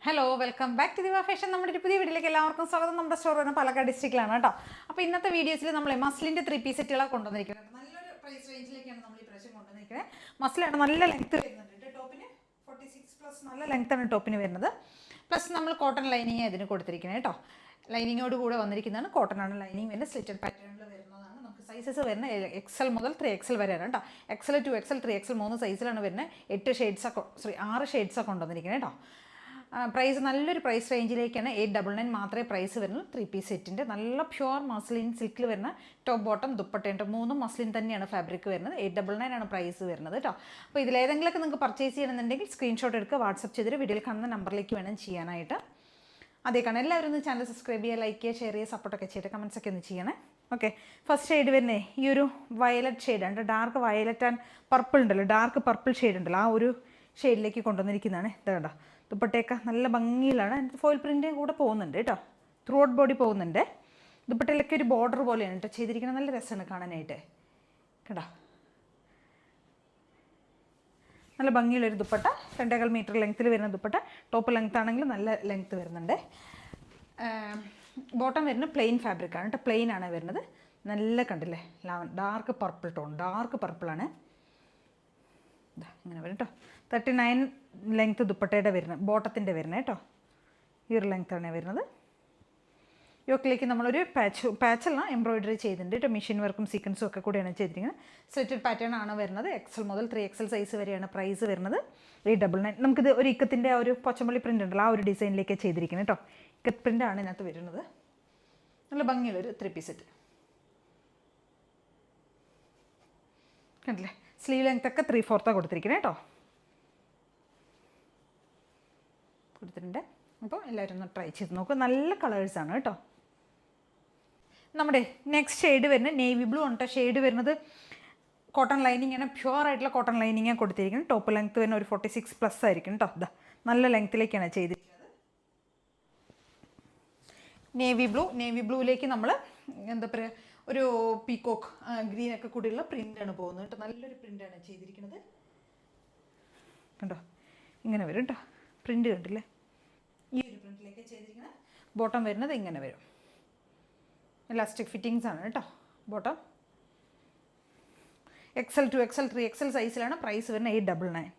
Hello welcome back to ദിവ fashion. നമ്മുടെ ഒരു പുതിയ വീഡിയോയിലേക്ക് എല്ലാവർക്കും സ്വാഗതം. നമ്മുടെ സ്റ്റോർ വരുന്നത് പാലക്കാട് ഡിസ്ട്രിക്റ്റിലാണ് കേട്ടോ. അപ്പോൾ ഇന്നത്തെ വീഡിയോസിൽ നമ്മൾ മസ്ലിൻ്റെ 3 പീസ് സെറ്റുകളാണ് കൊണ്ടുവന്നിരിക്കുന്നത്. നല്ലൊരു പ്രൈസ് റേഞ്ചിലേക്കാണ് നമ്മൾ ഈ പ്രാവശ്യം കൊണ്ടുവന്നിരിക്കുന്നത്. മസ്ലാണ് നല്ല ലെങ്ത് വരുന്നുണ്ട് ടോപ്പിന്. 46+ നല്ല ലെങ്ത്താണ് ടോപ്പിന് വരുന്നത്. പ്ലസ് നമ്മൾ കോട്ടൺ ലൈനിങ് ഇതിന് കൊടുത്തിരിക്കുന്നത് കേട്ടോ. ലൈനിങ്ങോട് കൂടെ വന്നിരിക്കുന്നതാണ്. കോട്ടൺ ആണ് ലൈനിങ് വരുന്നത്. സ്ലിറ്റഡ് പാറ്റേണിൽ വരുന്നതാണ്. നമുക്ക് സൈസസ് വരുന്നത് XL മുതൽ 3XL വരെയാണ് കേട്ടോ. XL 2XL 3XL 3 സൈസിലാണ് വരുന്നത്. 6 ഷെയ്ഡ്സൊക്കെ കൊണ്ടുവന്നിരിക്കുന്നത് കേട്ടോ. പ്രൈസ് നല്ലൊരു പ്രൈസ് റേഞ്ചിലേക്കാണ്. 899 മാത്രമേ പ്രൈസ് വരുന്നു. 3 പീസ് സെറ്റിൻ്റെ നല്ല പ്യുവർ മസ്ലിൻ സിൽക്കിൽ വരുന്ന ടോപ്പ് ബോട്ടം ദുപ്പട്ടയുണ്ട്. 3 മസ്ലിൻ തന്നെയാണ് ഫാബ്രിക് വരുന്നത്. 899 ആണ് പ്രൈസ് വരുന്നത് കേട്ടോ. അപ്പോൾ ഇതിലേതെങ്കിലുമൊക്കെ നിങ്ങൾക്ക് പർച്ചേസ് ചെയ്യണമെന്നുണ്ടെങ്കിൽ സ്ക്രീൻഷോട്ട് എടുക്കുക, വാട്സപ്പ് ചെയ്തിട്ട് വീഡിയോയിൽ കാണുന്ന നമ്പറിലേക്ക് വേണം ചെയ്യാനായിട്ട്. അതേക്കാണ് എല്ലാവരും ഒന്ന് ചാനൽ സബ്സ്ക്രൈബ് ചെയ്യുക, ലൈക്ക് ചെയ്യുക, ഷെയർ ചെയ്യുക, സപ്പോർട്ടൊക്കെ ചെയ്തിട്ട് കമൻസൊക്കെ ഒന്ന് ചെയ്യണേ. ഓക്കെ, ഫസ്റ്റ് ഷെയ്ഡ് വരുന്നേ ഈ ഒരു വയലറ്റ് ഷെയ്ഡാണ്. ഡാർക്ക് വയലറ്റ് ആൻഡ് പർപ്പിൾ ഉണ്ടല്ലോ, ഡാർക്ക് പർപ്പിൾ ഷെയ്ഡ് ഉണ്ടല്ലോ, ആ ഒരു ഷെയ്ഡിലേക്ക് കൊണ്ടുവന്നിരിക്കുന്നതാണ്. ഇത് കണ്ടോ, ദുപ്പട്ടയൊക്കെ നല്ല ഭംഗിയിലാണ്. ഫോയിൽ പ്രിൻ്റ് കൂടെ പോകുന്നുണ്ട് കേട്ടോ. ത്രൂ ഔട്ട് ബോഡി പോകുന്നുണ്ട്. ദുപ്പട്ടയിലൊക്കെ ഒരു ബോർഡർ പോലെയാണ് കേട്ടോ ചെയ്തിരിക്കുന്നത്. നല്ല രസമാണ് കാണാനായിട്ട് കേട്ടോ. നല്ല ഭംഗിയുള്ളൊരു ദുപ്പട്ട. 2.25 മീറ്റർ ലെങ്ത്തിൽ വരുന്ന ദുപ്പട്ട. ടോപ്പ് ലെങ്ത് ആണെങ്കിൽ നല്ല ലെങ്ത്ത് വരുന്നുണ്ട്. ബോട്ടം വരുന്നത് പ്ലെയിൻ ഫാബ്രിക്കാണ് കേട്ടോ. പ്ലെയിൻ ആണ് വരുന്നത്. നല്ല കണ്ടില്ലേ, ഡാർക്ക് പർപ്പിൾ ടോൺ, ഡാർക്ക് പർപ്പിളാണ്. ഇങ്ങനെ വരും കേട്ടോ. 39 ലെങ്ത്ത് ദുപ്പട്ടയുടെ വരുന്നത്, ബോട്ടത്തിൻ്റെ വരുന്നത് കേട്ടോ. ഈ ഒരു ലെങ്ത്താണ് വരുന്നത്. യോക്കിലേക്ക് നമ്മളൊരു പാച്ചല്ല എംബ്രോയിഡറി ചെയ്തിട്ടുണ്ട് കേട്ടോ. മെഷീൻ വർക്കും സീക്വൻസും ഒക്കെ കൂടെയാണ് ചെയ്തിരിക്കുന്നത്. സ്ലിറ്റഡ് പാറ്റേൺ ആണ് വരുന്നത്. XL മുതൽ 3XL സൈസ് വരെയാണ് പ്രൈസ് വരുന്നത്. 899. നമുക്കിത് ഒരു ഇക്കത്തിൻ്റെ ആ ഒരു പച്ചമല്ലി പ്രിൻ്റ് ഉണ്ടല്ലോ, ആ ഒരു ഡിസൈനിലേക്ക് ചെയ്തിരിക്കുന്നത് കേട്ടോ. ഇക്കത്ത് പ്രിൻ്റ് ആണ് ഇതിനകത്ത് വരുന്നത്. നല്ല ഭംഗിയുള്ളൊരു 3 പീസ് സെറ്റ് കണ്ടില്ലേ. സ്ലീവ് ലെങ്ത് ഒക്കെ 3/4 കൊടുത്തിരിക്കുന്നത് കേട്ടോ, കൊടുത്തിട്ടുണ്ട്. അപ്പോൾ എല്ലാവരും ഒന്ന് ട്രൈ ചെയ്ത് നോക്കുക. നല്ല കളേഴ്സാണ് കേട്ടോ. നമ്മുടെ നെക്സ്റ്റ് ഷെയ്ഡ് വരുന്നത് നേവി ബ്ലൂ ആണ് കേട്ടോ. ഷെയ്ഡ് വരുന്നത് കോട്ടൺ ലൈനിങ് ആണ്, പ്യുവർ ആയിട്ടുള്ള കോട്ടൺ ലൈനിങ്ങാണ് കൊടുത്തിരിക്കുന്നത്. ടോപ്പ് ലെങ്ത്ത് വരുന്ന ഒരു 46+ ആയിരിക്കും കേട്ടോ. ഇതാ നല്ല ലെങ്ത്തിലേക്കാണ് ചെയ്തിരിക്കുന്നത്. നേവി ബ്ലൂയിലേക്ക് നമ്മൾ എന്താ പറയുക, ഒരു പീക്കോക്ക് ഗ്രീനൊക്കെ കൂടിയുള്ള പ്രിൻ്റാണ് പോകുന്നത് കേട്ടോ. നല്ലൊരു പ്രിൻ്റാണ് ചെയ്തിരിക്കുന്നത് കണ്ടോ. ഇങ്ങനെ വരും കേട്ടോ, പ്രിൻ്റ് കണ്ടില്ലേ. ഈ ഒരു പ്രിൻ്റിലേക്ക് ചെയ്തിരിക്കുന്നത്. ബോട്ടം വരുന്നത് ഇങ്ങനെ വരും. ഇലാസ്റ്റിക് ഫിറ്റിങ്സ് ആണ് കേട്ടോ ബോട്ടം. XL 2XL 3XL സൈസിലാണ് പ്രൈസ് വരുന്നത്. 899.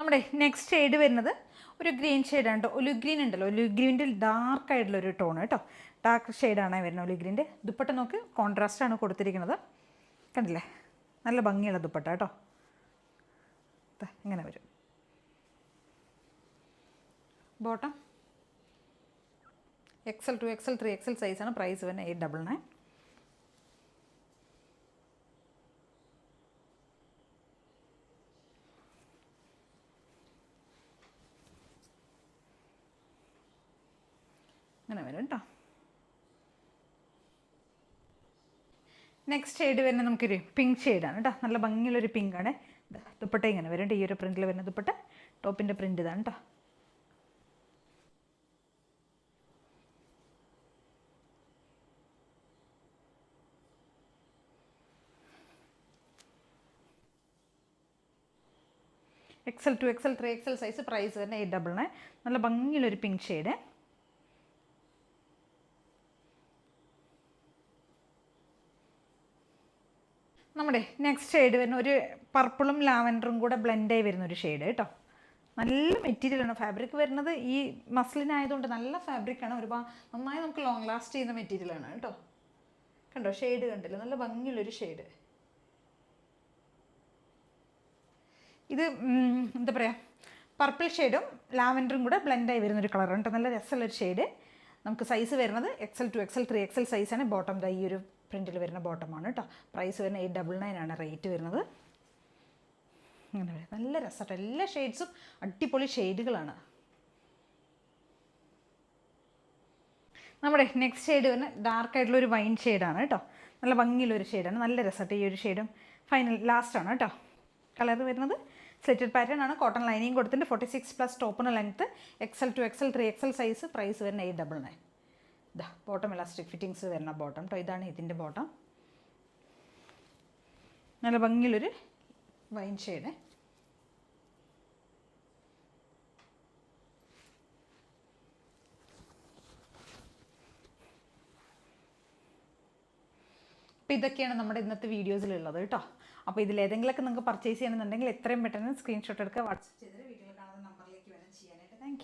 നമ്മുടെ നെക്സ്റ്റ് ഷെയ്ഡ് വരുന്നത് ഒരു ഗ്രീൻ ഷെയ്ഡാണ് കേട്ടോ. ഒലിവ് ഗ്രീൻ ഉണ്ടല്ലോ, ഒലിവ് ഗ്രീൻ്റെ ഡാർക്ക് ആയിട്ടുള്ളൊരു ടോൺ കേട്ടോ. ഡാർക്ക് ഷെയ്ഡാണ് വരുന്നത് ഒലിവ് ഗ്രീൻ്റെ. ദുപ്പട്ട നോക്ക്, കോൺട്രാസ്റ്റാണ് കൊടുത്തിരിക്കുന്നത് കണ്ടില്ലേ. നല്ല ഭംഗിയുള്ള ദുപ്പട്ട കേട്ടോ. ഇങ്ങനെ വരും. ബോട്ടം XL 2XL 3XL സൈസാണ് പ്രൈസ് വരുന്നത്. 899. അങ്ങനെ വരും കേട്ടോ. നെക്സ്റ്റ് ഷെയ്ഡ് വരുന്നത് നമുക്കൊരു പിങ്ക് ഷെയ്ഡാണ് കേട്ടോ. നല്ല ഭംഗിയുള്ളൊരു പിങ്കാണ്. ദുപ്പട്ട ഇങ്ങനെ വരും. ഈ ഒരു പ്രിൻറ്റിൽ വരുന്ന ദുപ്പട്ട. ടോപ്പിൻ്റെ പ്രിൻ്റ് ഇതാണ് കേട്ടോ. XL 2XL 3XL size price വരുന്നത് 899. നല്ല ഭംഗിയുള്ളൊരു പിങ്ക് ഷെയ്ഡ്. നമ്മുടെ നെക്സ്റ്റ് ഷെയ്ഡ് വരുന്ന ഒരു പർപ്പിളും ലാവൻഡറും കൂടെ ബ്ലെൻഡായി വരുന്ന ഒരു ഷെയ്ഡ് കേട്ടോ. നല്ല മെറ്റീരിയലാണ്. ഫാബ്രിക് വരുന്നത് ഈ മസ്ലിൻ ആയതുകൊണ്ട് നല്ല ഫാബ്രിക്കാണ്. ഒരുപാട് നന്നായി നമുക്ക് ലോങ് ലാസ്റ്റ് ചെയ്യുന്ന മെറ്റീരിയലാണ് കേട്ടോ. കണ്ടോ ഷെയ്ഡ് കണ്ടില്ല, നല്ല ഭംഗിയുള്ളൊരു ഷെയ്ഡ്. ഇത് എന്താ പറയുക, പർപ്പിൾ ഷെയ്ഡും ലാവൻഡറും കൂടെ ബ്ലെൻഡായി വരുന്നൊരു കളറാണ് കേട്ടോ. നല്ല രസമുള്ളൊരു ഷെയ്ഡ്. നമുക്ക് സൈസ് വരുന്നത് XL 2XL 3XL സൈസാണ്. ബോട്ടം ഈ ഒരു പ്രിൻറ്റിൽ വരുന്ന ബോട്ടമാണ് കേട്ടോ. പ്രൈസ് വരുന്നത് 899 ആണ് റേറ്റ് വരുന്നത്. അങ്ങനെ വരും. നല്ല രസമാട്ടോ. എല്ലാ ഷെയ്ഡ്സും അടിപൊളി ഷെയ്ഡുകളാണ്. നമ്മുടെ നെക്സ്റ്റ് ഷെയ്ഡ് വരുന്നത് ഡാർക്കായിട്ടുള്ളൊരു വൈൻ ഷെയ്ഡാണ് കേട്ടോ. നല്ല ഭംഗിയുള്ളൊരു ഷെയ്ഡാണ്. നല്ല രസമായിട്ട് ഈ ഒരു ഷെയ്ഡും ഫൈനൽ ലാസ്റ്റാണ് കേട്ടോ കളർ വരുന്നത്. സ്ലിറ്റഡ് പാറ്റേൺ ആണ്. കോട്ടൺ ലൈനിങ് കൊടുത്തിട്ട് 46+ ടോപ്പിന് length, XL to XL 3XL size. Price വരുന്ന 899. ഇതാ ബോട്ടം ഇലാസ്റ്റിക് ഫിറ്റിങ്സ് വരുന്ന ബോട്ടം കേട്ടോ. ഇതാണ് ഇതിൻ്റെ ബോട്ടം. നല്ല ഭംഗിയുള്ളൊരു വൈൻ ഷെയ്ഡ്. അപ്പോൾ ഇതൊക്കെയാണ് നമ്മുടെ ഇന്നത്തെ വീഡിയോസിലുള്ളത് കേട്ടോ. അപ്പോൾ ഇതിലേതെങ്കിലുമൊക്കെ നിങ്ങൾക്ക് പർച്ചേസ് ചെയ്യണമെന്നുണ്ടെങ്കിൽ എത്രയും പെട്ടെന്ന് സ്ക്രീൻഷോട്ട് എടുക്കുക, വാട്സപ്പ് ചെയ്തിട്ട് വീഡിയോയിൽ കാണുന്ന നമ്പറിലേക്ക് വേണം ചെയ്യാനായിട്ട്. താങ്ക്